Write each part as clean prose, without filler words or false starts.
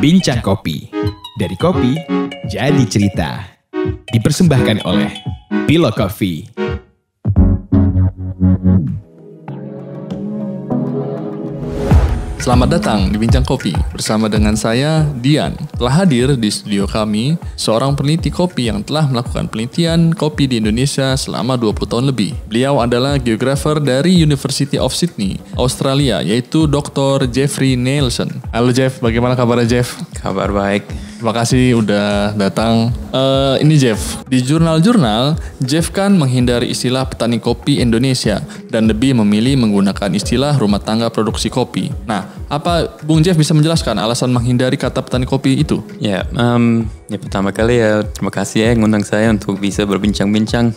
Bincang Kopi. Dari kopi, jadi cerita. Dipersembahkan oleh Pillow Coffee. Selamat datang di Bincang Kopi bersama dengan saya, Dian. Telah hadir di studio kami seorang peneliti kopi yang telah melakukan penelitian kopi di Indonesia selama 20 tahun lebih. Beliau adalah geografer dari University of Sydney, Australia, yaitu Dr. Jeffrey Neilson. Halo Jeff, bagaimana kabarnya Jeff? Kabar baik. Terima kasih udah datang. Ini Jeff, di jurnal-jurnal, Jeff kan menghindari istilah petani kopi Indonesia dan lebih memilih menggunakan istilah rumah tangga produksi kopi. Nah, apa Bung Jeff bisa menjelaskan alasan menghindari kata petani kopi itu? Ya, pertama kali ya terima kasih ya ngundang saya untuk bisa berbincang-bincang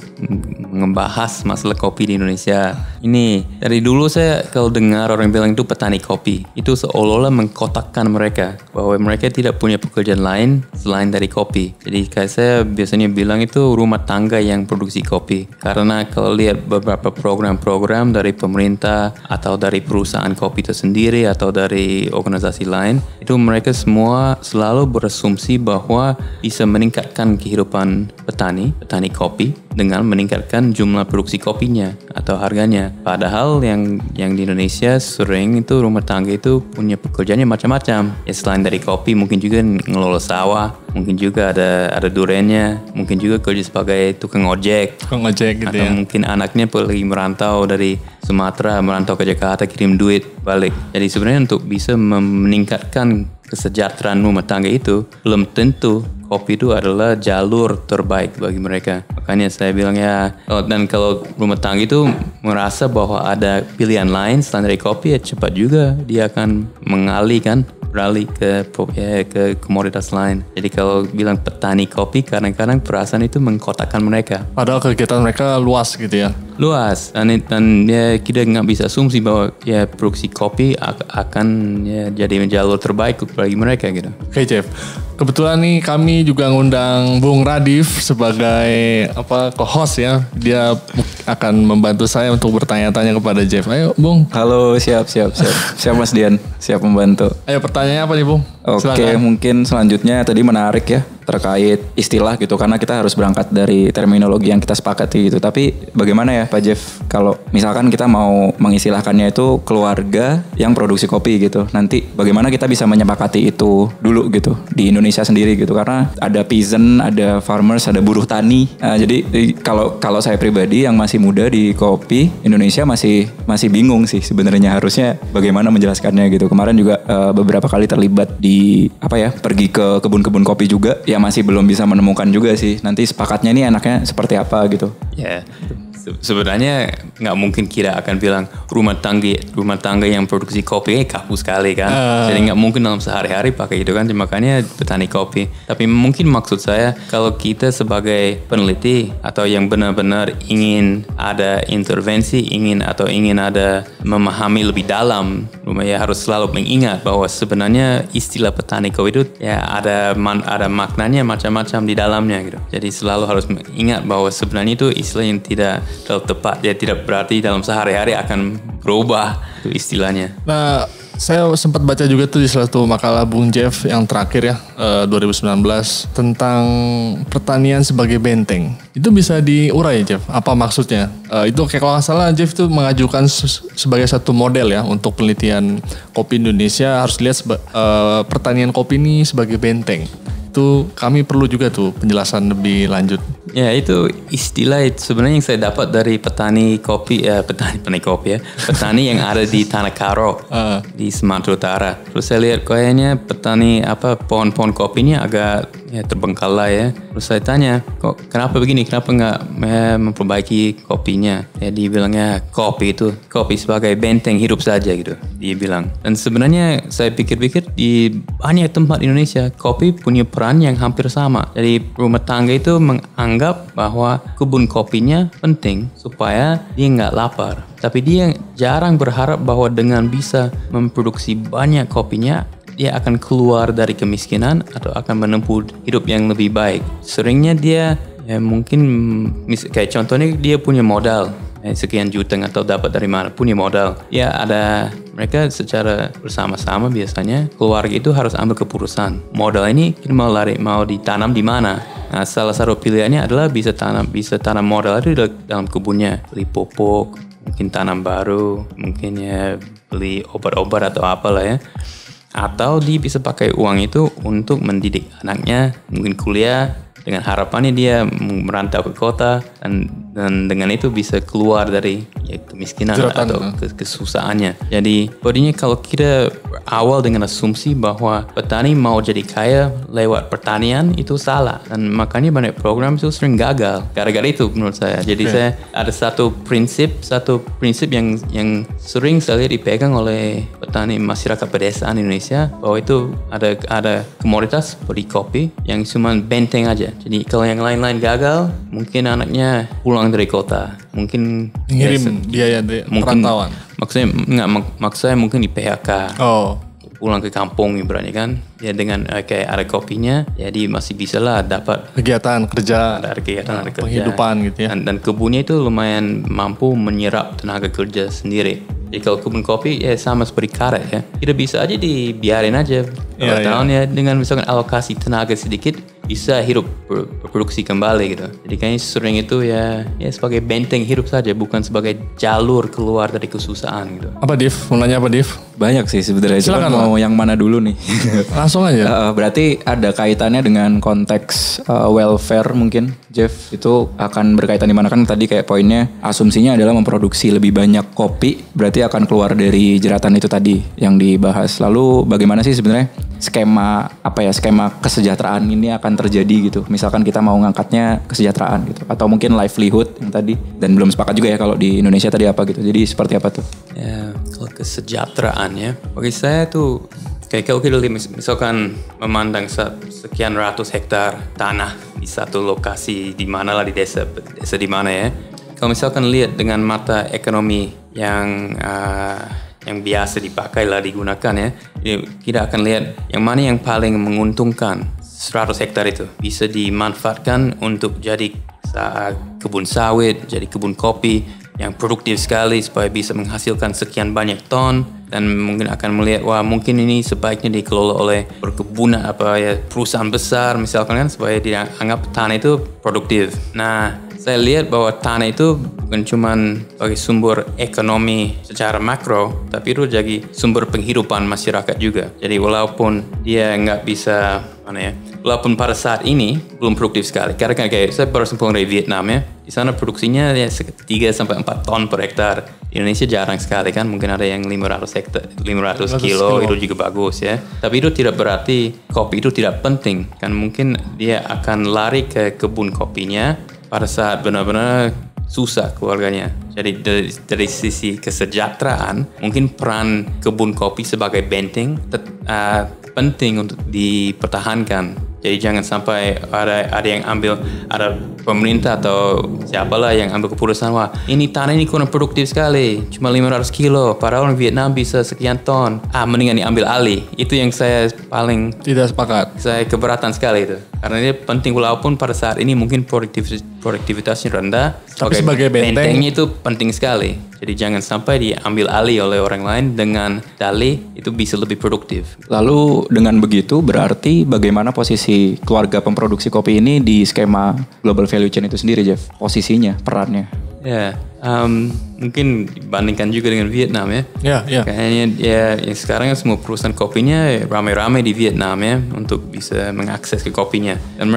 membahas masalah kopi di Indonesia. Ini dari dulu saya kalau dengar orang bilang itu petani kopi, itu seolah-olah mengkotakkan mereka bahwa mereka tidak punya pekerjaan lain selain dari kopi. Jadi kayak saya biasanya bilang itu rumah tangga yang produksi kopi. Karena kalau lihat beberapa program-program dari pemerintah atau dari perusahaan kopi itu sendiri atau dari organisasi lain, itu mereka semua selalu berasumsi bahwa bisa meningkatkan kehidupan petani kopi dengan meningkatkan jumlah produksi kopinya atau harganya. Padahal yang di Indonesia sering itu rumah tangga itu punya pekerjaannya macam-macam. Ya selain dari kopi mungkin juga ngelola sawah, mungkin juga ada durennya, mungkin juga kerja sebagai tukang ojek gitu atau ya. mungkin anaknya pergi merantau dari Sumatera merantau ke Jakarta kirim duit balik. Jadi sebenarnya untuk bisa meningkatkan kesejahteraan rumah tangga itu belum tentu kopi itu adalah jalur terbaik bagi mereka. Makanya saya bilang ya, dan kalau rumah tangga itu merasa bahwa ada pilihan lain selain dari kopi, ya cepat juga dia akan beralih ke komoditas lain. Jadi kalau bilang petani kopi, kadang-kadang perasaan itu mengkotakkan mereka. Padahal kegiatan mereka luas gitu ya. Luas, dan ya kita nggak bisa asumsi bahwa ya produksi kopi akan ya jadi jalur terbaik bagi mereka gitu. Oke Jeff, kebetulan nih kami juga ngundang Bung Radif sebagai co-host ya. Dia akan membantu saya untuk bertanya-tanya kepada Jeff. Ayo Bung. Halo, siap Mas Dian, siap membantu. Ayo pertanyaannya apa nih Bung? Oke, Silakan. mungkin selanjutnya tadi menarik ya terkait istilah gitu, karena kita harus berangkat dari terminologi yang kita sepakati gitu. Tapi bagaimana ya Pak Jeff kalau misalkan kita mau mengistilahkannya itu keluarga yang produksi kopi gitu, nanti bagaimana kita bisa menyepakati itu dulu gitu di Indonesia sendiri gitu, karena ada peasant, ada farmers, ada buruh tani. Jadi kalau saya pribadi yang masih muda di kopi Indonesia masih bingung sih sebenarnya harusnya bagaimana menjelaskannya gitu. Kemarin juga beberapa kali terlibat di pergi ke kebun-kebun kopi juga, ya masih belum bisa menemukan juga sih nanti sepakatnya ini enaknya seperti apa gitu. Ya, sebenarnya nggak mungkin kita akan bilang rumah tangga yang produksi kopi kaku sekali kan. Jadi nggak mungkin dalam sehari-hari pakai itu kan. Makanya petani kopi. Tapi mungkin maksud saya kalau kita sebagai peneliti atau yang benar-benar ingin ada intervensi, ingin ada memahami lebih dalam, ya harus selalu mengingat bahwa sebenarnya istilah petani kopi itu ya ada maknanya macam-macam di dalamnya gitu. Jadi selalu harus mengingat bahwa sebenarnya itu istilah yang tidak terlalu tepat, ya tidak berarti dalam sehari-hari akan berubah itu istilahnya. Nah, saya sempat baca juga tuh di salah satu makalah Bung Jeff yang terakhir ya, 2019 tentang pertanian sebagai benteng. Itu bisa diurai Jeff, apa maksudnya? Itu kayak kalau nggak salah Jeff tuh mengajukan sebagai satu model ya untuk penelitian kopi Indonesia, harus lihat pertanian kopi ini sebagai benteng. Itu kami perlu juga tuh penjelasan lebih lanjut. Ya itu istilah sebenarnya yang saya dapat dari petani yang ada di Tanah Karo di Sumatera Utara. Terus saya lihat kayaknya petani pohon-pohon kopinya agak terbengkalai ya. Terus saya tanya, kok kenapa begini? Kenapa nggak memperbaiki kopinya? Ya dia bilangnya kopi sebagai benteng hidup saja gitu. Dia bilang. Dan sebenarnya saya pikir-pikir di banyak tempat di Indonesia kopi punya peran yang hampir sama. Jadi rumah tangga itu menganggap bahwa kebun kopinya penting supaya dia nggak lapar. Tapi dia jarang berharap bahwa dengan bisa memproduksi banyak kopinya, dia akan keluar dari kemiskinan atau akan menempuh hidup yang lebih baik. Seringnya dia ya mungkin kayak contohnya dia punya modal sekian juta nggak tahu dapat dari mana, punya modal. Ya ada mereka secara bersama-sama biasanya keluarga itu harus ambil keputusan. Modal ini kita mau ditanam di mana. Nah, salah satu pilihannya adalah bisa tanam modal itu dalam kebunnya, beli pupuk, mungkin tanam baru, mungkin ya beli obat-obat atau apalah ya. Atau dia bisa pakai uang itu untuk mendidik anaknya, mungkin kuliah, dengan harapannya dia merantau ke kota dan dengan itu bisa keluar dari kemiskinan atau kesusahannya. Jadi pokoknya kalau kita awal dengan asumsi bahwa petani mau jadi kaya lewat pertanian, itu salah, dan makanya banyak program itu sering gagal gara-gara itu menurut saya. Jadi saya ada satu prinsip yang sering saya lihat dipegang oleh petani masyarakat pedesaan Indonesia, bahwa itu ada komoditas seperti kopi yang cuma benteng aja. Jadi kalau yang lain-lain gagal, mungkin anaknya pulang dari kota, mungkin ngirim biaya perantauan. Maksudnya mungkin di PHK. Pulang ke kampung ibaratnya kan, ya dengan kayak ada kopinya, jadi masih bisa lah dapat kegiatan kerja, ada penghidupan gitu ya. Dan kebunnya itu lumayan mampu menyerap tenaga kerja sendiri. Jadi kalau kebun kopi ya sama seperti karet ya, kita bisa aja dibiarin aja tahun ya, dengan misalkan alokasi tenaga sedikit bisa hidup berproduksi kembali gitu. Jadi kayaknya sering itu ya sebagai benteng hidup saja, bukan sebagai jalur keluar dari kesusahan gitu. Apa Div? Mau nanya apa Div? Banyak sih sebenarnya. Cuma mau yang mana dulu nih? Langsung aja. Berarti ada kaitannya dengan konteks welfare mungkin, Jeff. Itu akan berkaitan di mana, kan tadi kayak poinnya asumsinya adalah memproduksi lebih banyak kopi, berarti akan keluar dari jeratan itu tadi yang dibahas. Lalu bagaimana sih sebenarnya skema kesejahteraan ini akan terjadi gitu. Misalkan kita mau ngangkatnya kesejahteraan gitu, atau mungkin livelihood yang tadi, dan belum sepakat juga ya kalau di Indonesia tadi apa gitu. Jadi seperti apa tuh? Ya, kalau kesejahteraan ya, bagi saya tuh kayak kalau kita misalkan memandang sekian ratus hektar tanah di satu lokasi di mana lah, di desa di mana ya. Kalau misalkan lihat dengan mata ekonomi yang biasa dipakai lah, digunakan ya, kita akan lihat yang mana yang paling menguntungkan. 100 hektar itu bisa dimanfaatkan untuk jadi kebun sawit, jadi kebun kopi yang produktif sekali supaya bisa menghasilkan sekian banyak ton, dan mungkin akan melihat wah mungkin ini sebaiknya dikelola oleh perkebunan perusahaan besar misalkan kan, supaya dianggap tanah itu produktif. Nah, saya lihat bahwa tanah itu bukan cuma sebagai sumber ekonomi secara makro, tapi itu jadi sumber penghidupan masyarakat juga. Jadi walaupun dia nggak bisa walaupun pada saat ini belum produktif sekali. Karena kayak saya baru pulang dari Vietnam ya, di sana produksinya ya 3-4 ton per hektar. Di Indonesia jarang sekali kan, mungkin ada yang 500 kilo itu juga bagus ya. Tapi itu tidak berarti kopi itu tidak penting kan, mungkin dia akan lari ke kebun kopinya pada saat benar-benar susah keluarganya. Jadi dari sisi kesejahteraan, mungkin peran kebun kopi sebagai benteng penting untuk dipertahankan. Jadi jangan sampai ada yang ada pemerintah atau siapalah yang ambil keputusan, wah ini tanah ini kurang produktif sekali, cuma 500 kilo, padahal orang Vietnam bisa sekian ton. Mendingan diambil alih. Itu yang saya paling tidak sepakat. Saya keberatan sekali itu. Karena ini penting, walaupun pada saat ini mungkin produktivitasnya rendah, tapi sebagai bentengnya itu penting sekali. Jadi jangan sampai diambil alih oleh orang lain dengan dalih itu bisa lebih produktif. Lalu dengan begitu berarti bagaimana posisi keluarga pemproduksi kopi ini di skema global value chain itu sendiri, Jeff? Posisinya, perannya? Ya, mungkin dibandingkan juga dengan Vietnam ya. Ya. Kayaknya ya yang sekarang semua perusahaan kopinya ramai-ramai di Vietnam ya untuk bisa mengakses ke kopinya. Dan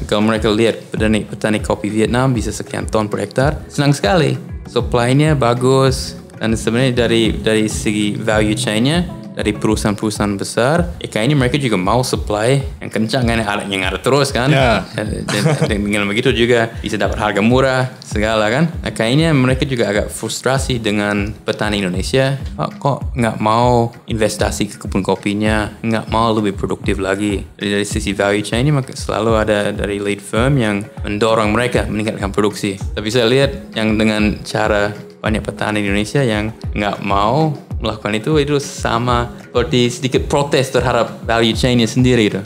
kalau mereka lihat petani kopi Vietnam bisa sekian ton per hektar, senang sekali. Supply-nya bagus, dan sebenarnya dari segi value chain-nya, dari perusahaan-perusahaan besar, kayaknya mereka juga mau supply yang kencang kan, yang ada terus kan. Dan dengan begitu juga bisa dapat harga murah segala kan. Nah, kayaknya mereka juga agak frustrasi dengan petani Indonesia. Kok nggak mau investasi ke kebun kopinya, nggak mau lebih produktif lagi. Dari sisi value chain-nya selalu ada dari lead firm yang mendorong mereka meningkatkan produksi. Tapi saya lihat yang dengan cara banyak petani Indonesia yang nggak mau melakukan itu sama seperti sedikit protes terhadap value chain-nya sendiri itu.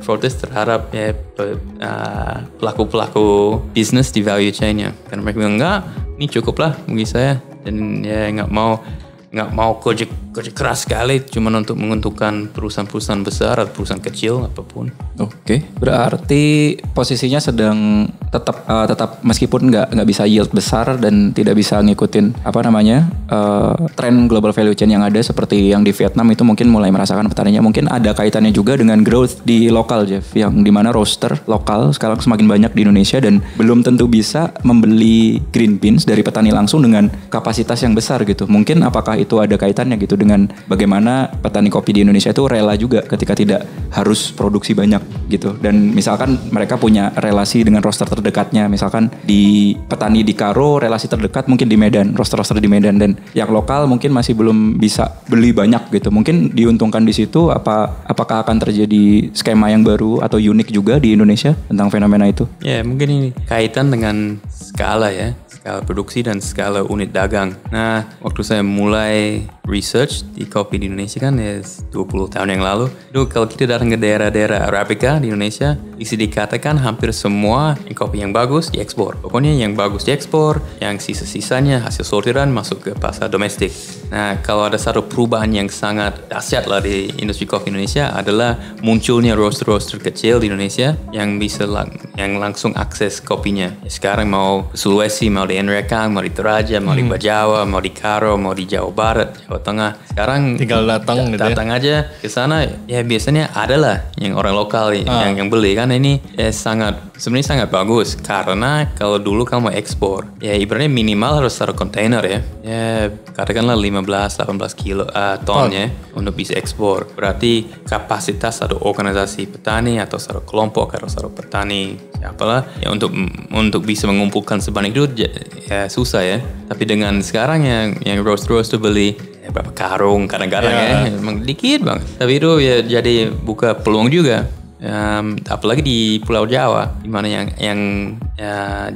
Protes terhadap pelaku-pelaku bisnis di value chain-nya. Karena mereka bilang ini cukup lah bagi saya, dan ya nggak mau kerja keras sekali cuma untuk menguntungkan perusahaan-perusahaan besar atau perusahaan kecil apapun. Oke, berarti posisinya sedang tetap meskipun nggak bisa yield besar dan tidak bisa ngikutin tren global value chain yang ada seperti yang di Vietnam, itu mungkin mulai merasakan petaninya. Mungkin ada kaitannya juga dengan growth di lokal, Jeff, yang dimana roaster lokal sekarang semakin banyak di Indonesia dan belum tentu bisa membeli green beans dari petani langsung dengan kapasitas yang besar gitu. Mungkin apakah itu ada kaitannya gitu dengan bagaimana petani kopi di Indonesia itu rela juga ketika tidak harus produksi banyak gitu. Dan misalkan mereka punya relasi dengan roaster terdekatnya, misalkan di petani di Karo relasi terdekat mungkin di Medan, roaster-roaster di Medan, dan yang lokal mungkin masih belum bisa beli banyak gitu. Mungkin diuntungkan di situ. Apakah akan terjadi skema yang baru atau unik juga di Indonesia tentang fenomena itu? Ya, mungkin ini kaitan dengan skala ya, skala produksi dan skala unit dagang. Nah, waktu saya mulai research di kopi di Indonesia kan ya 20 tahun yang lalu, itu kalau kita datang ke daerah-daerah Arabica di Indonesia, bisa dikatakan hampir semua kopi yang bagus diekspor. Pokoknya yang bagus diekspor, yang sisa-sisanya hasil sortiran masuk ke pasar domestik. Nah, kalau ada satu perubahan yang sangat dahsyat lah di industri kopi Indonesia adalah munculnya roaster-roaster kecil di Indonesia yang bisa yang langsung akses kopinya. Ya, sekarang mau ke Sulawesi, mau di Nrekang, mau di Toraja, mau di Bajawa, mau di Karo, mau di Jawa Barat, Jawa Tengah. Sekarang tinggal datang aja ke sana. Ya biasanya adalah yang orang lokal yang beli kan. Ini sebenarnya sangat bagus karena kalau dulu kamu ekspor, ya ibaratnya minimal harus taruh kontainer ya. Ya katakanlah 15-18 kilo ton ya untuk bisa ekspor. Berarti kapasitas satu organisasi petani atau satu kelompok atau satu petani apalah ya untuk bisa mengumpulkan sebanyak itu ya susah ya. Tapi dengan sekarang yang roaster beli berapa karung kadang-kadang ya emang dikit banget. Tapi itu ya jadi buka peluang juga. Apalagi di Pulau Jawa, di mana yang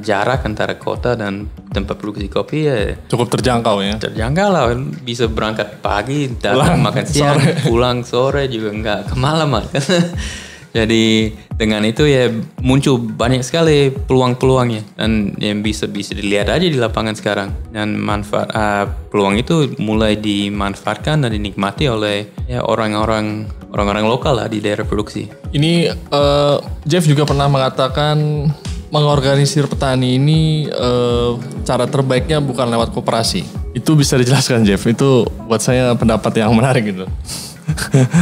jarak antara kota dan tempat produksi kopi ya cukup terjangkau ya. Terjangkau lah, bisa berangkat pagi, datang makan siang, pulang sore juga nggak kemalaman. Jadi dengan itu ya muncul banyak sekali peluang-peluangnya, dan yang bisa dilihat aja di lapangan sekarang, dan peluang itu mulai dimanfaatkan dan dinikmati oleh ya orang-orang lokal lah di daerah produksi. Ini Jeff juga pernah mengatakan mengorganisir petani ini cara terbaiknya bukan lewat koperasi. Itu bisa dijelaskan, Jeff? Itu buat saya pendapat yang menarik gitu.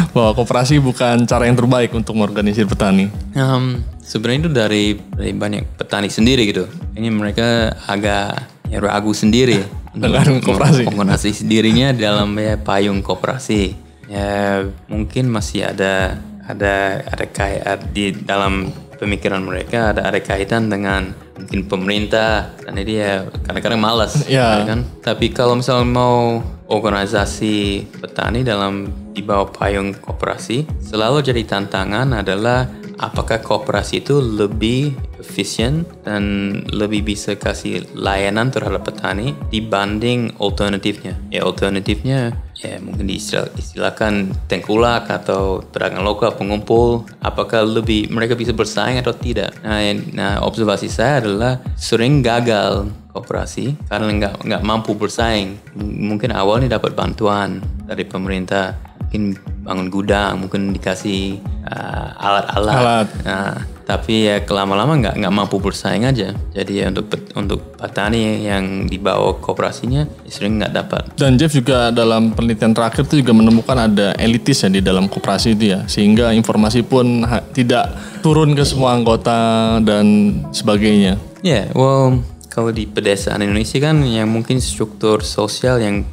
Bahwa koperasi bukan cara yang terbaik untuk mengorganisir petani. Sebenarnya itu dari banyak petani sendiri gitu. Ini mereka agak ragu sendiri dengan koperasi. Mengorganisasi dirinya dalam payung koperasi. Ya mungkin masih ada kayak di dalam pemikiran mereka ada kaitan dengan mungkin pemerintah, dan ini ya kadang-kadang malas kan. Tapi kalau misalnya mau organisasi petani di bawah payung koperasi, selalu jadi tantangan adalah apakah koperasi itu lebih efisien dan lebih bisa kasih layanan terhadap petani dibanding alternatifnya. Ya alternatifnya ya mungkin istilahkan tengkulak atau pedagang lokal pengumpul, apakah mereka bisa bersaing atau tidak. Nah observasi saya adalah sering gagal koperasi karena nggak mampu bersaing. Mungkin awalnya dapat bantuan dari pemerintah, mungkin bangun gudang, mungkin dikasih alat. Nah, tapi ya lama-lama nggak mampu bersaing aja. Jadi ya untuk petani yang di bawah koperasinya sering nggak dapat. Dan Jeff juga dalam penelitian terakhir itu juga menemukan ada elitis ya di dalam koperasi itu ya, sehingga informasi pun tidak turun ke semua anggota dan sebagainya. Ya, kalau di pedesaan Indonesia kan yang mungkin struktur sosial yang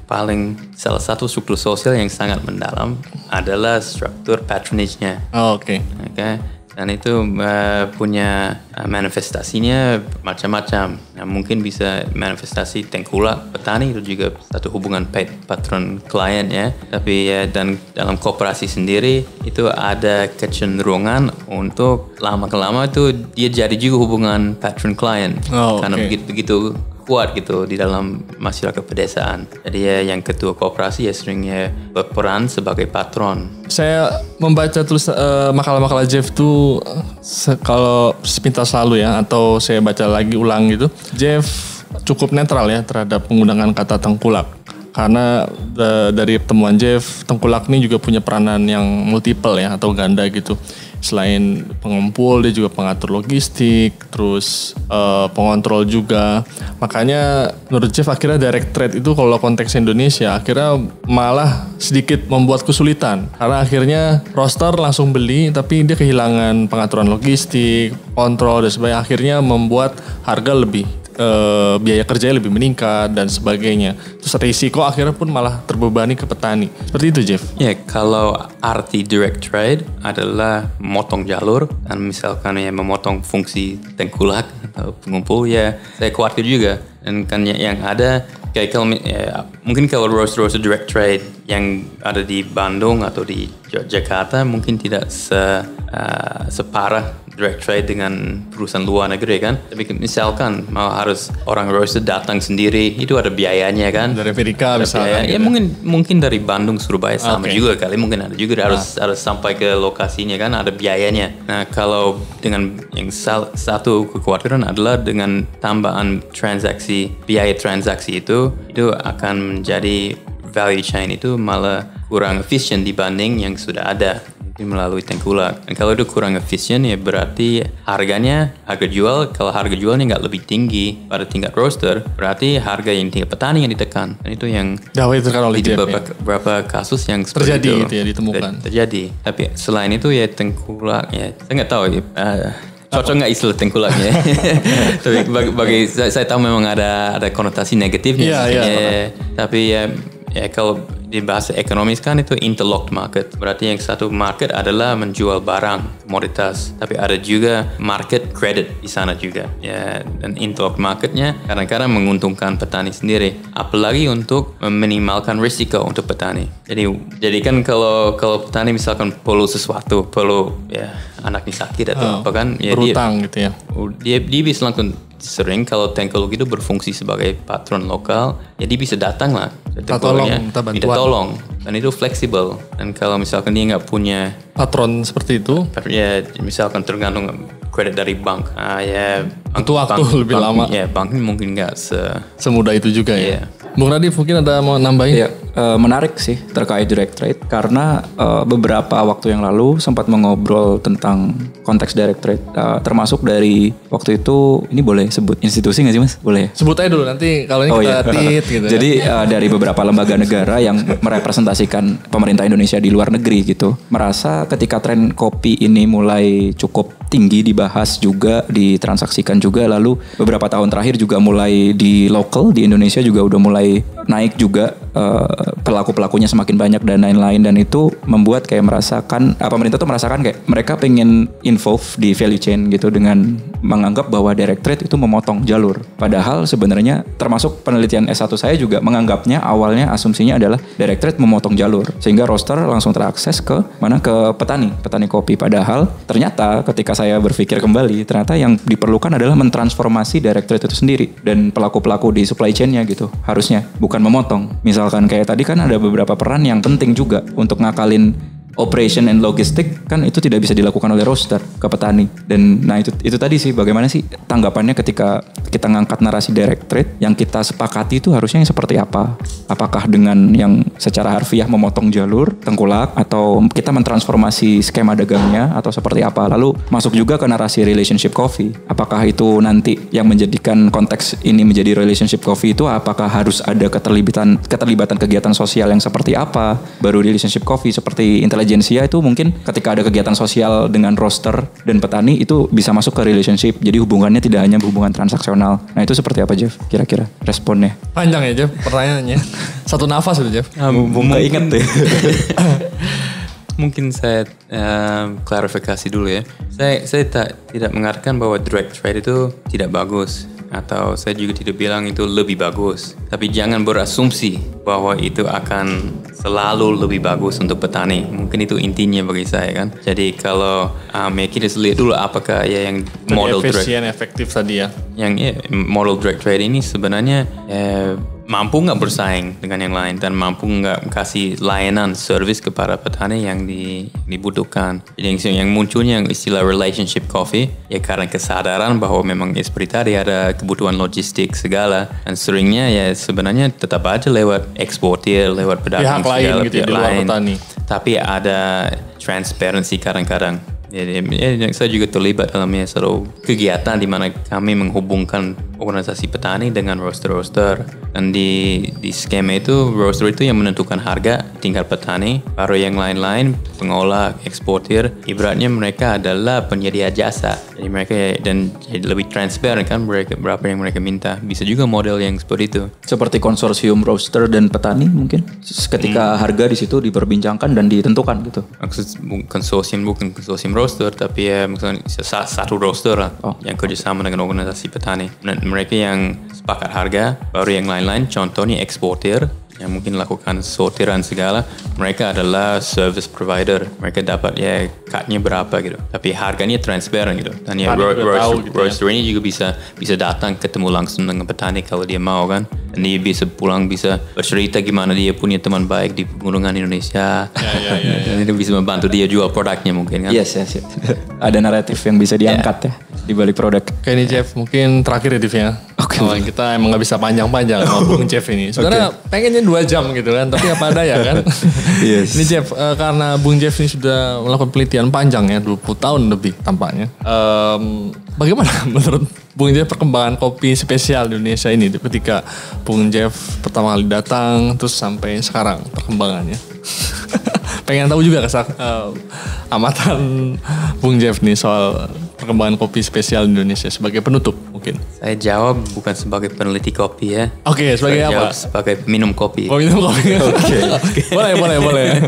salah satu struktur sosial yang sangat mendalam adalah struktur patronage-nya. Oke. Dan itu punya manifestasinya macam-macam. Nah, mungkin bisa manifestasi tengkulak petani, itu juga satu hubungan patron klien ya. Tapi ya dan dalam koperasi sendiri itu ada kecenderungan untuk lama-kelama itu dia jadi juga hubungan patron klien. Karena begitu kuat gitu di dalam masyarakat pedesaan. Jadi ya yang ketua koperasi ya seringnya berperan sebagai patron. Saya membaca makalah-makalah Jeff tuh kalau sepintas lalu ya, atau saya baca lagi ulang gitu. Jeff cukup netral ya terhadap penggunaan kata tengkulak. Karena dari temuan Jeff, tengkulak ini juga punya peranan yang multiple ya atau ganda gitu. Selain pengumpul, dia juga pengatur logistik, terus pengontrol juga. Makanya menurut Jeff akhirnya direct trade itu kalau konteks Indonesia akhirnya malah sedikit membuat kesulitan. Karena akhirnya roster langsung beli tapi dia kehilangan pengaturan logistik, kontrol dan sebagainya. Akhirnya membuat harga lebih biaya kerjanya lebih meningkat dan sebagainya. Terus risiko akhirnya pun malah terbebani ke petani. Seperti itu Jeff. Ya, kalau arti direct trade adalah memotong jalur dan misalkan ya memotong fungsi tengkulak atau pengumpul, ya saya khawatir juga. Dan kan yang ada kayak kalau ya, mungkin kalau roaster direct trade yang ada di Bandung atau di Jakarta mungkin tidak separah direct trade dengan perusahaan luar negeri kan. Tapi misalkan mau harus orang roaster datang sendiri, itu ada biayanya kan. Dari Amerika misalnya. Ya mungkin dari Bandung Surabaya sama juga kali, mungkin ada juga harus sampai ke lokasinya kan, ada biayanya. Nah kalau dengan yang satu kekhawatiran adalah dengan tambahan transaksi, biaya transaksi itu akan menjadi value chain itu malah kurang efisien dibanding yang sudah ada melalui tengkulak. Dan kalau itu kurang efisien ya berarti harga jual, kalau harga jualnya nggak lebih tinggi pada tingkat roaster, berarti harga yang tingkat petani yang ditekan. Dan itu yang ditekan oleh di beberapa kasus yang seperti terjadi itu gitu ya, ditemukan. Terjadi. Tapi selain itu ya tengkulak ya saya nggak tahu cocok nggak istilah tengkulaknya. Tapi bagi saya tahu memang ada konotasi negatifnya. Tapi ya kalau di bahasa ekonomis kan itu interlocked market. Berarti yang satu market adalah menjual barang, komoditas. Tapi ada juga market credit di sana juga. Ya, dan interlocked marketnya kadang-kadang menguntungkan petani sendiri. Apalagi untuk meminimalkan risiko untuk petani. Jadi kan kalau petani misalkan perlu sesuatu, ya anaknya sakit atau apa kan. Ya berutang gitu ya. Dia bisa langsung sering kalau tengkulak itu berfungsi sebagai patron lokal, ya dia bisa datang lah. Minta tolong. Dan itu fleksibel. Dan kalau misalkan dia nggak punya patron seperti itu, ya misalkan tergantung kredit dari bank, itu waktu lebih lama. Ya bank ini mungkin nggak semudah itu juga ya. Bung Radif mungkin ada mau nambahin? Iya, menarik sih terkait direct trade karena beberapa waktu yang lalu sempat mengobrol tentang konteks direct trade, termasuk dari waktu itu, ini boleh sebut institusi nggak sih Mas? Boleh? Sebut aja dulu nanti kalau ini kita tit gitu. Jadi dari beberapa lembaga negara yang merepresentasikan pemerintah Indonesia di luar negeri gitu, merasa ketika tren kopi ini mulai cukup tinggi dibahas juga, ditransaksikan juga, lalu beberapa tahun terakhir juga mulai di local di Indonesia juga udah mulai naik juga, pelaku-pelakunya semakin banyak dan lain-lain, dan itu membuat kayak pemerintah tuh merasakan kayak mereka pengen involve di value chain gitu dengan menganggap bahwa direct trade itu memotong jalur. Padahal sebenarnya termasuk penelitian S1 saya juga menganggapnya awalnya asumsinya adalah direct trade memotong jalur sehingga roaster langsung terakses ke petani kopi. Padahal ternyata ketika saya berpikir kembali, ternyata yang diperlukan adalah mentransformasi direct trade itu sendiri dan pelaku-pelaku di supply chain-nya gitu. Harusnya bukan memotong. Misalkan kayak tadi kan ada beberapa peran yang penting juga untuk ngakalin operation and logistik, kan itu tidak bisa dilakukan oleh roaster ke petani. Dan nah itu tadi sih, bagaimana sih tanggapannya ketika kita ngangkat narasi direct trade yang kita sepakati itu harusnya yang seperti apa? Apakah dengan yang secara harfiah memotong jalur tengkulak, atau kita mentransformasi skema dagangnya, atau seperti apa? Lalu masuk juga ke narasi relationship coffee. Apakah itu nanti yang menjadikan konteks ini menjadi relationship coffee itu apakah harus ada keterlibatan kegiatan sosial yang seperti apa? Baru relationship coffee seperti intelijensia itu mungkin ketika ada kegiatan sosial dengan roaster dan petani itu bisa masuk ke relationship. Jadi hubungannya tidak hanya hubungan transaksional. Nah itu seperti apa Jeff? Kira-kira responnya? Panjang ya Jeff pertanyaannya. Satu nafas itu Jeff. Nggak inget deh. Mungkin saya klarifikasi dulu ya. Saya tidak mengatakan bahwa direct trade itu tidak bagus. Atau saya juga tidak bilang itu lebih bagus. Tapi jangan berasumsi bahwa itu akan selalu lebih bagus untuk petani. Mungkin itu intinya bagi saya kan. Jadi kalau kita lihat dulu apakah ya yang model efisien, efektif tadi ya. Yang model direct trade ini sebenarnya mampu nggak bersaing dengan yang lain dan mampu nggak kasih layanan service kepada petani yang dibutuhkan. Jadi yang munculnya yang istilah relationship coffee ya karena kesadaran bahwa memang seperti tadi ada kebutuhan logistik segala dan seringnya ya sebenarnya tetap aja lewat eksportir, lewat pedagang Pihak lain segala, gitu ya, di luar petani. Tapi ada transparansi kadang-kadang. Jadi saya juga terlibat dalam satu kegiatan di mana kami menghubungkan organisasi petani dengan roaster-roaster dan di skema itu roaster itu yang menentukan harga tingkat petani, baru yang lain-lain pengolah, eksportir, ibaratnya mereka adalah penyedia jasa. Jadi mereka dan lebih transparan kan mereka berapa yang mereka minta. Bisa juga model yang seperti itu. Seperti konsorsium roaster dan petani mungkin ketika harga di situ diperbincangkan dan ditentukan gitu. Maksud bukan konsorsium roaster tapi ya misalnya satu roaster lah yang kerjasama dengan organisasi petani. Mereka yang sepakat harga, baru yang lain-lain contohnya eksportir yang mungkin lakukan sortiran segala, mereka adalah service provider. Mereka dapat ya cutnya berapa gitu. Tapi harganya transparan gitu. Dan ya roaster ini juga bisa datang ketemu langsung dengan petani kalau dia mau kan. Dan dia bisa pulang bisa bercerita gimana dia punya teman baik di pegunungan Indonesia. Dan itu bisa membantu dia jual produknya mungkin kan. Yes. Ada naratif yang bisa diangkat ya di balik produk. Oke nih Jeff, mungkin terakhir ya Div ya. Kita emang gak bisa panjang-panjang sama Bung Jeff ini. Sebenarnya pengennya 2 jam gitu kan, tapi apa daya kan. Yes. Ini Jeff, karena Bung Jeff ini sudah melakukan penelitian panjang ya, 20 tahun lebih tampaknya. Bagaimana menurut Bung Jeff perkembangan kopi spesial di Indonesia ini ketika Bung Jeff pertama kali datang terus sampai sekarang perkembangannya? Pengen tahu juga amatan Bung Jeff nih soal perkembangan kopi spesial di Indonesia sebagai penutup mungkin. Saya jawab bukan sebagai peneliti kopi ya. Oke, sebagai saya apa? Jawab sebagai minum kopi. Oh, minum kopi. Oke. Boleh.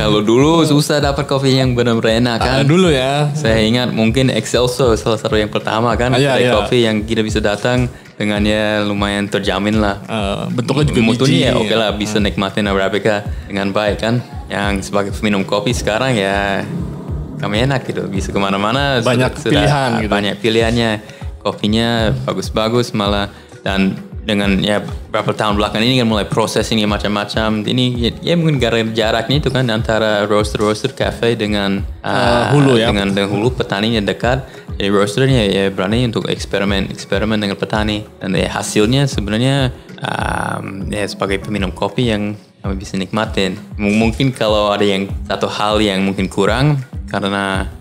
Kalau dulu susah dapat kopi yang benar-benar enak kan. Dulu ya. Saya ingat mungkin Excelso salah satu yang pertama kan. Kopi yang kita bisa datang dengannya lumayan terjamin lah. Bentuknya juga mutunya ya oke lah bisa nikmatin Arabica dengan baik kan. Yang sebagai peminum kopi sekarang ya kami enak gitu, bisa kemana-mana banyak pilihan gitu. Banyak pilihannya, kopinya bagus-bagus malah dan dengan ya beberapa tahun belakangan ini kan mulai proses ini macam-macam. Ini ya mungkin gara jaraknya itu kan antara roaster cafe dengan hulu ya. Dengan hulu petaninya dekat. Jadi roasternya ya berani untuk eksperimen dengan petani dan ya hasilnya sebenarnya ya sebagai peminum kopi yang kami bisa nikmatin. Mungkin kalau ada yang satu hal yang mungkin kurang karena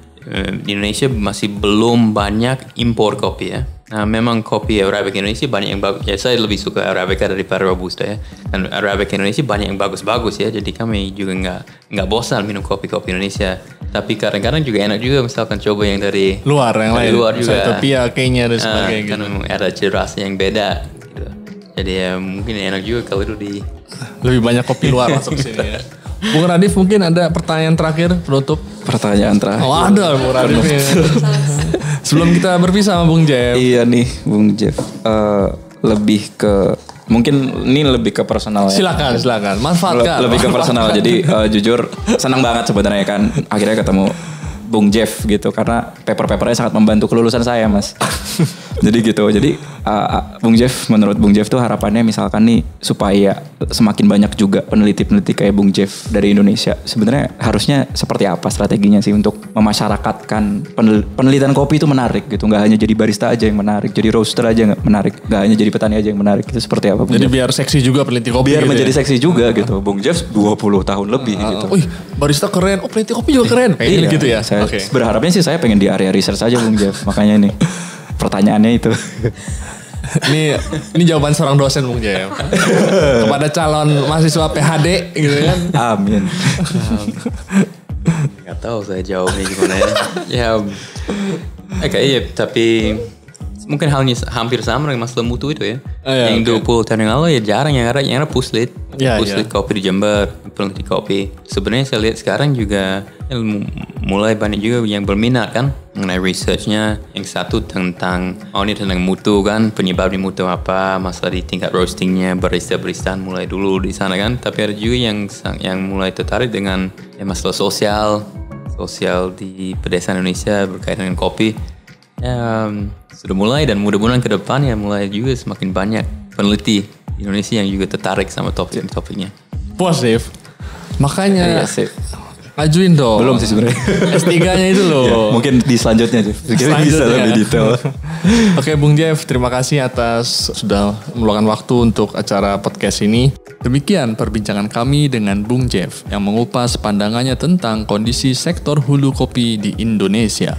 di Indonesia masih belum banyak impor kopi ya. Nah memang kopi Arabica Indonesia banyak yang bagus. Ya saya lebih suka Arabica daripada Robusta ya. Dan Arabica Indonesia banyak yang bagus-bagus ya. Jadi kami juga nggak bosan minum kopi-kopi Indonesia. Tapi kadang-kadang juga enak juga misalkan coba yang dari luar yang lain. Luar juga. Ethiopia, Kenya dan sebagainya. Kan memang ada ciri rasa yang beda. Gitu. Jadi ya mungkin enak juga kalau itu lebih banyak kopi luar masuk sini ya. Bung Radif mungkin ada pertanyaan terakhir penutup. Pertanyaan terakhir. Oh ada Bung Radif ya. Sebelum kita berpisah sama Bung Jeff. Iya nih Bung Jeff. Lebih ke mungkin ini lebih ke personal ya. Silakan. Manfaatkan. Lebih ke personal. Jadi jujur senang banget sebenarnya kan akhirnya ketemu Bung Jeff gitu karena paper-papernya sangat membantu kelulusan saya mas. Jadi gitu. Jadi menurut Bung Jeff tuh harapannya misalkan nih supaya semakin banyak juga peneliti-peneliti kayak Bung Jeff dari Indonesia. Sebenarnya harusnya seperti apa strateginya sih untuk memasyarakatkan penelitian kopi itu menarik gitu. Gak hanya jadi barista aja yang menarik, jadi roaster aja gak menarik, gak hanya jadi petani aja yang menarik. Itu seperti apa Bung Jadi Jeff? Biar seksi juga peneliti kopi. Biar gitu menjadi ya? seksi juga gitu. Bung Jeff 20 tahun lebih gitu. Barista keren, peneliti kopi juga keren. Kayak gitu ya. Saya berharapnya sih saya pengen di area research aja Bung Jeff. Makanya nih pertanyaannya itu. Ini jawaban seorang dosen Bung Jeff. Kepada calon mahasiswa PhD gitu kan. Amin. Gak tahu saya jawabnya gimana ya. Iya tapi mungkin halnya hampir sama dengan masalah mutu itu ya. Yang 20 tahun yang lalu ya jarang yang ada puslit. Puslit kopi di Jember, peneliti kopi. Sebenarnya saya lihat sekarang juga mulai banyak juga yang berminat kan mengenai researchnya. Yang satu tentang ini tentang mutu kan, penyebab di mutu apa, masalah di tingkat roastingnya, barista-baristaan mulai dulu di sana kan. Tapi ada juga yang mulai tertarik dengan masalah sosial di pedesaan Indonesia berkaitan dengan kopi. Sudah mulai dan mudah-mudahan ke depan ya mulai juga semakin banyak peneliti Indonesia yang juga tertarik sama topiknya. Puas, Dev. Makanya Iya sih. ajuin dong. Belum sih sebenarnya. S3-nya itu loh. Ya, mungkin di selanjutnya Jeff. Kita bisa lebih detail. Oke Bung Jeff, terima kasih atas sudah meluangkan waktu untuk acara podcast ini. Demikian perbincangan kami dengan Bung Jeff yang mengupas pandangannya tentang kondisi sektor hulu kopi di Indonesia.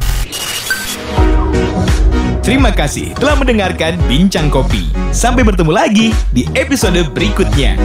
Terima kasih telah mendengarkan Bincang Kopi. Sampai bertemu lagi di episode berikutnya.